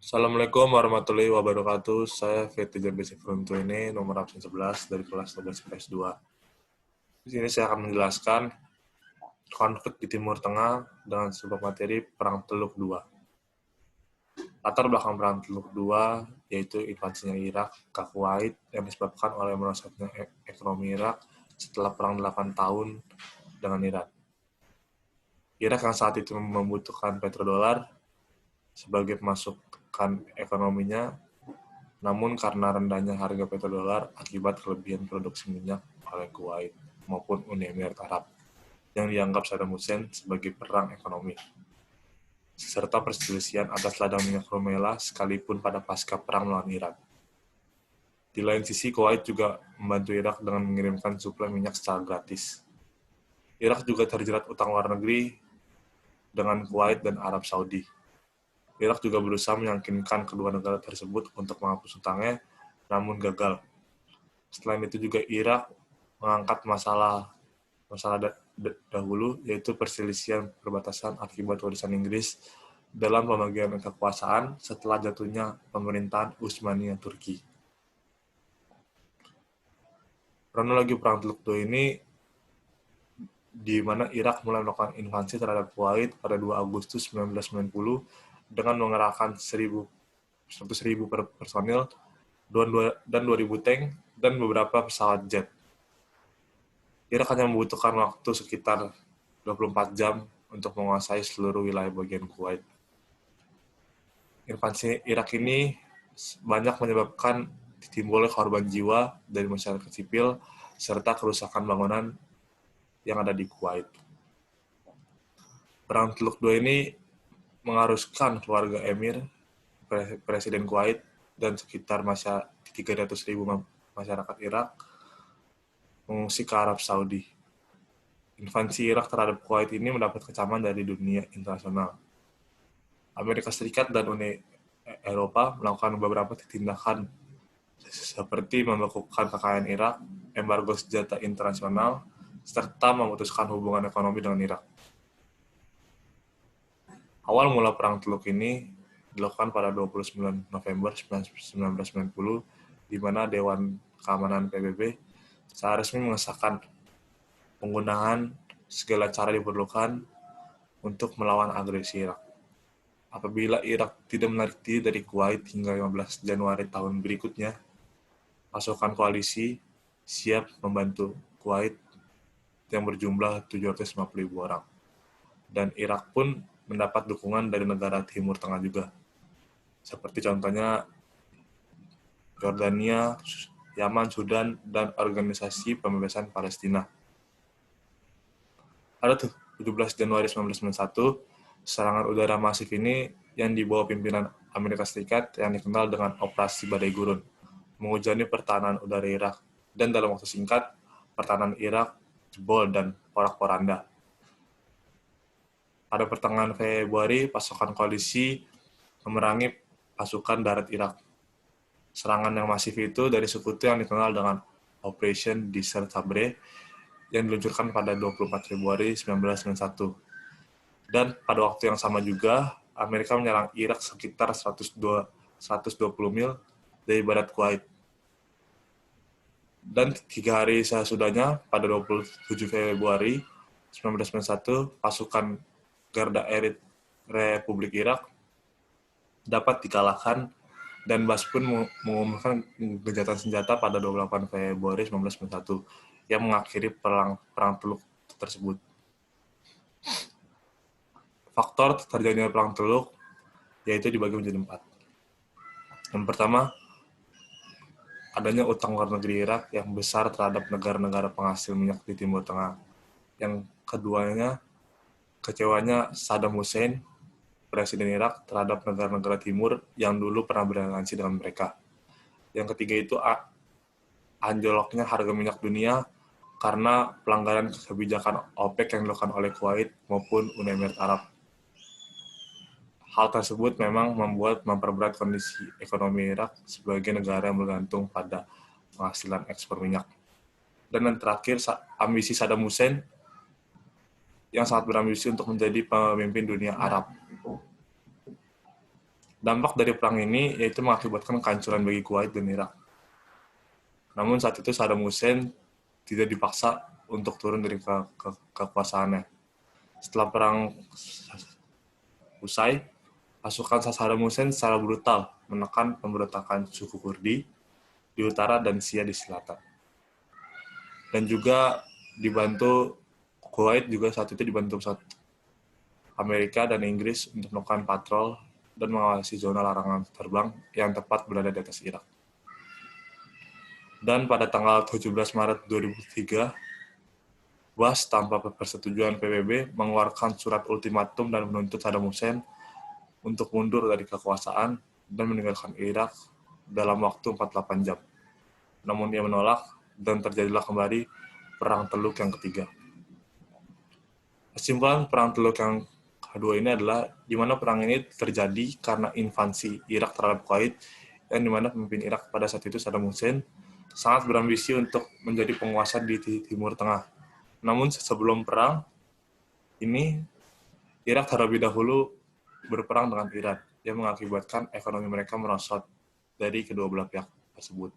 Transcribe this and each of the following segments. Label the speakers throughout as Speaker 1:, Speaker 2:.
Speaker 1: Assalamualaikum warahmatullahi wabarakatuh. Saya Fetty Jabesi Frunto ini, nomor absen 11 dari kelas 12 IPS 2. Di sini saya akan menjelaskan konflik di Timur Tengah dengan sebuah materi Perang Teluk II. Latar belakang Perang Teluk II yaitu invasinya Irak ke Kuwait yang disebabkan oleh merosotnya ekonomi Irak setelah perang 8 tahun dengan Iran. Irak yang saat itu membutuhkan petrodolar sebagai pemasukan ekonominya, namun karena rendahnya harga petrodolar akibat kelebihan produksi minyak oleh Kuwait maupun Uni Emirat Arab yang dianggap Saddam Hussein sebagai perang ekonomi, serta perselisihan atas ladang minyak Rumaila sekalipun pada pasca perang melawan Iran. Di lain sisi, Kuwait juga membantu Irak dengan mengirimkan suplai minyak secara gratis. Irak juga terjerat utang luar negeri dengan Kuwait dan Arab Saudi. Irak juga berusaha meyakinkan kedua negara tersebut untuk menghapus utangnya, namun gagal. Selain itu juga Irak mengangkat masalah dahulu, yaitu perselisihan perbatasan akibat warisan Inggris dalam pembagian kekuasaan setelah jatuhnya pemerintahan Utsmaniyah Turki. Kronologi Perang Teluk II ini di mana Irak mulai melakukan invasi terhadap Kuwait pada 2 Agustus 1990 dengan mengerahkan 100.000 personil dan 2.000 tank dan beberapa pesawat jet. Irak hanya membutuhkan waktu sekitar 24 jam untuk menguasai seluruh wilayah bagian Kuwait. Invasi Irak ini banyak menyebabkan timbulnya korban jiwa dari masyarakat sipil serta kerusakan bangunan yang ada di Kuwait. Perang Teluk II ini mengharuskan keluarga Emir, Presiden Kuwait, dan sekitar 300.000 masyarakat Irak mengungsi ke Arab Saudi. Invasi Irak terhadap Kuwait ini mendapat kecaman dari dunia internasional. Amerika Serikat dan Uni Eropa melakukan beberapa tindakan seperti membekukan kekayaan Irak, embargo senjata internasional, serta memutuskan hubungan ekonomi dengan Irak. Awal mula Perang Teluk ini dilakukan pada 29 November 1990, di mana Dewan Keamanan PBB secara resmi mengesahkan penggunaan segala cara diperlukan untuk melawan agresi Irak. Apabila Irak tidak menarik diri dari Kuwait hingga 15 Januari tahun berikutnya, pasukan koalisi siap membantu Kuwait yang berjumlah 750.000 orang. Dan Irak pun mendapat dukungan dari negara Timur Tengah juga, seperti contohnya Yordania, Yaman, Sudan, dan Organisasi Pembebasan Palestina. Pada 17 Januari 1991, serangan udara masif ini yang dibawa pimpinan Amerika Serikat yang dikenal dengan Operasi Badai Gurun menghujani pertahanan udara Irak, dan dalam waktu singkat, pertahanan Irak jebol dan porak-poranda. Pada pertengahan Februari, pasukan koalisi memerangi pasukan darat Irak. Serangan yang masif itu dari sekutu yang dikenal dengan Operation Desert Sabre yang diluncurkan pada 24 Februari 1991. Dan pada waktu yang sama juga, Amerika menyerang Irak sekitar 120 mil dari barat Kuwait. Dan 3 hari sesudahnya, pada 27 Februari 1991, pasukan Garda Elit Republik Irak dapat dikalahkan dan BAS pun mengumumkan gencatan senjata pada 28 Februari 1991 yang mengakhiri perang Teluk tersebut. Faktor terjadinya Perang Teluk yaitu dibagi menjadi 4. Yang pertama, adanya utang luar negeri Irak yang besar terhadap negara-negara penghasil minyak di Timur Tengah. Yang keduanya, kecewanya Saddam Hussein, Presiden Irak, terhadap negara-negara Timur yang dulu pernah beraliansi dengan mereka. Yang ketiga itu anjloknya harga minyak dunia karena pelanggaran kebijakan OPEC yang dilakukan oleh Kuwait maupun Uni Emirat Arab. Hal tersebut memang memperberat kondisi ekonomi Irak sebagai negara yang bergantung pada penghasilan ekspor minyak. Dan yang terakhir, ambisi Saddam Hussein yang sangat berambisi untuk menjadi pemimpin dunia Arab. Dampak dari perang ini yaitu mengakibatkan kehancuran bagi Kuwait dan Irak. Namun saat itu Saddam Hussein tidak dipaksa untuk turun dari kekuasaannya. Setelah perang usai, pasukan Saddam Hussein secara brutal menekan pemberontakan suku Kurdi di utara dan Shia di selatan. Dan juga dibantu Kuwait juga saat itu dibantu Amerika dan Inggris untuk melakukan patrol dan mengawasi zona larangan terbang yang tepat berada di atas Irak. Dan pada tanggal 17 Maret 2003, WAS tanpa persetujuan PBB mengeluarkan surat ultimatum dan menuntut Saddam Hussein untuk mundur dari kekuasaan dan meninggalkan Irak dalam waktu 48 jam. Namun ia menolak dan terjadilah kembali Perang Teluk yang ketiga. Kesimpulan Perang Teluk yang kedua ini adalah di mana perang ini terjadi karena invasi Irak terhadap Kuwait, yang dimana pemimpin Irak pada saat itu Saddam Hussein sangat berambisi untuk menjadi penguasa di Timur Tengah. Namun sebelum perang ini, Irak terlebih dahulu berperang dengan Iran, yang mengakibatkan ekonomi mereka merosot dari kedua belah pihak tersebut.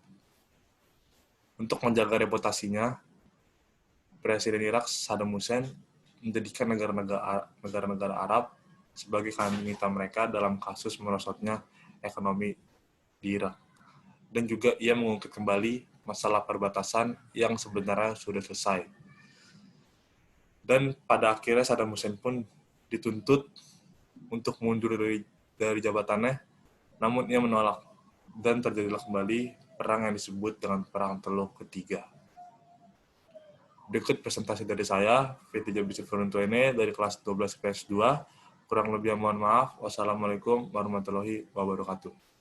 Speaker 1: Untuk menjaga reputasinya, Presiden Irak Saddam Hussein menjadikan negara-negara Arab sebagai kambing hitam mereka dalam kasus merosotnya ekonomi di Irak. Dan juga ia mengungkit kembali masalah perbatasan yang sebenarnya sudah selesai. Dan pada akhirnya Saddam Hussein pun dituntut untuk mundur dari jabatannya, namun ia menolak. Dan terjadilah kembali perang yang disebut dengan Perang Teluk Ketiga. Berikut presentasi dari saya, Fitri Bishop Frontuene dari kelas 12 PS 2. Kurang lebih mohon maaf. Wassalamualaikum warahmatullahi wabarakatuh.